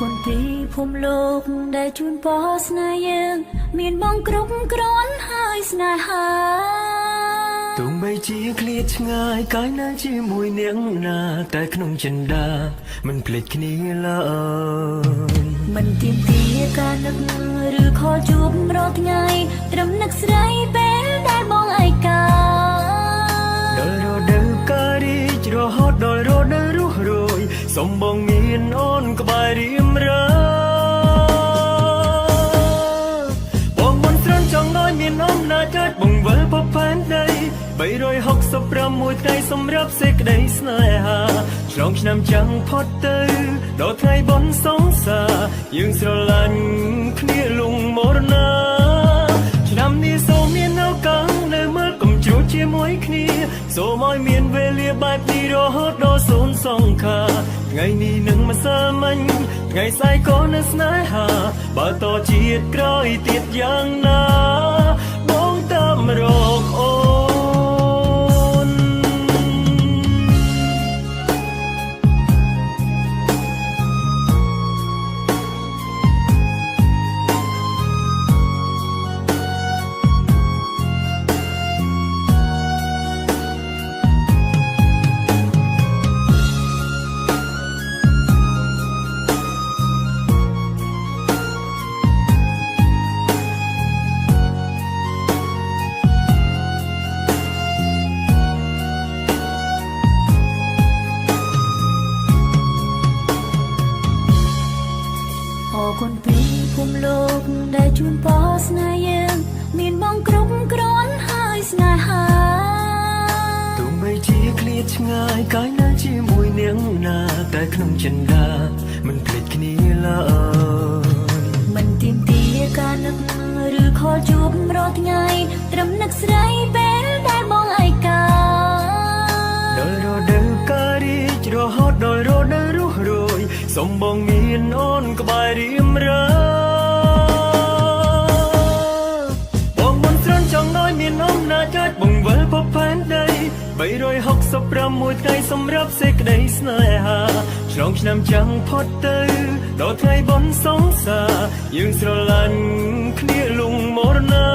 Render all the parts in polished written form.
คนពីភូមិលោកដែលជូនពរស្នេហ៍យើងមានបងគ្រប់គ្រាន់ហើយស្នេហាទោះបីជាឃ្លាតឆ្ងាយកាយណាជាមួយនាងណាតែក្នុងចិន្តាមិនភ្លេចគ្នាឡើយមិនទៀមទាការនឹកឬខលជួបរាល់ថ្ងៃត្រឹមនឹកស្រីពេលដែលបងឯកាដល់រដូវកាលរីករហូតដល់រដូវរស់រយសូមបងមានអូនក្បែររៀមរាបងមិនស្រន់ចង់ឲ្យមានអំណាចអាចបង្វិលផុសផែនដី365ថ្ងៃសម្រាប់សេចក្តីស្នេហាឆ្លងឆ្នាំចាំងផុតទៅដល់ថ្ងៃបុណ្យសង្សារយើងស្រឡាញ់គ្នាលងមរណាឆ្នាំនេះសូមមានឱកាសនៅមើលកំជ្រួចជាមួយគ្នាសូមឲ្យមានវេលាបែបនេះរហូតដល់សូន្យសង្ខារថ្ងៃនេះនឹងមិនសាមញ្ញថ្ងៃស្អែកក៏នៅស្នេហាបើតជាតិក្រោយទៀតយ៉ាងណាបងតាមរកអូคนពីភូមិលោកដែលជូនពរស្នេហ៍យើងមានបងគ្រប់គ្រាន់ហើយស្នេហាទោះបីជាឃ្លាតឆ្ងាយកាយណាជាមួយនាងណាតែក្នុងចិន្តាមិនភ្លេចគ្នាឡើយមិនទៀមទាការនឹកឬខលជួបរាល់ថ្ងៃត្រឹមនឹកស្រីពេលដែលបងឯកាដល់រដូវកាលរីករហូតដល់រដូវរស់រយសូមបងមានអូនក្បែររៀមរាបងមិនស្រន់ចង់ឲ្យមានអំណាចអាចបង្វិលផុសផែនដី365ថ្ងៃសម្រាប់សេចក្តីស្នេហាឆ្លងឆ្នាំចាំងផុតទៅដល់ថ្ងៃបុណ្យសង្សារយើងស្រឡាញ់គ្នាលងមរណា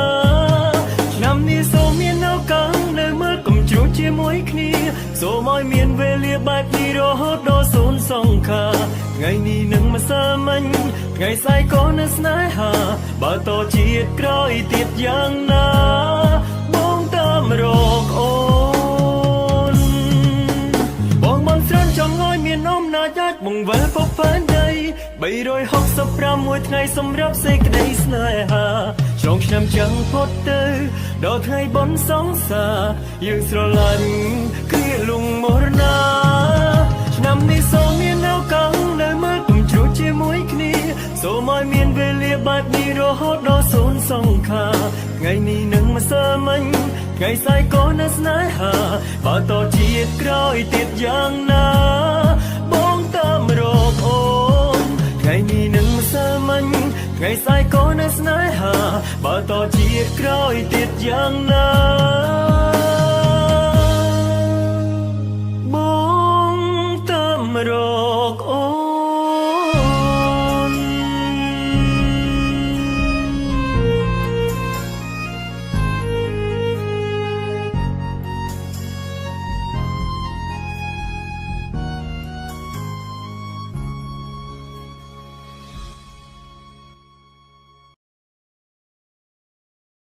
ឆ្នាំនេះសូមមានឱកាសនៅមើលកំជ្រួចជាមួយគ្នាសូមឲ្យមានវេលាបែបនេះរហូតដល់សូន្យសង្ខារថ្ងៃនេះនឹងមិនសាមញ្ញថ្ងៃស្អែកក៏នៅស្នេហាបើតជាតិក្រោយទៀតយ៉ាងណាបងតាមរកអូនបងមិនស្រន់ចង់ឲ្យមានអំណាចអាចបង្វិលផុសផែនដី365ថ្ងៃសម្រាប់សេចក្តីស្នេហាឆ្លងឆ្នាំចាំងផុតទៅដល់ថ្ងៃបុណ្យសង្សារយើងស្រឡាញ់គ្នាលងមរណាឆ្នាំនេះសូមមានឱកាសនៅមើលកំជ្រួចជាមួយគ្នាសូមឲ្យមានវេលាបែបនេះរហូតដល់សូន្យសង្ខារថ្ងៃនេះនឹងមិនសាមញ្ញថ្ងៃស្អែកក៏នៅស្នេហាបើតជាតិក្រោយទៀតយ៉ាងណាបងតាមរកអូនថ្ងៃនេះនឹងមិនសាមញ្ញថ្ងៃស្អែកក៏នៅស្នេហាបើតជាតិក្រោយទៀតយ៉ាងណា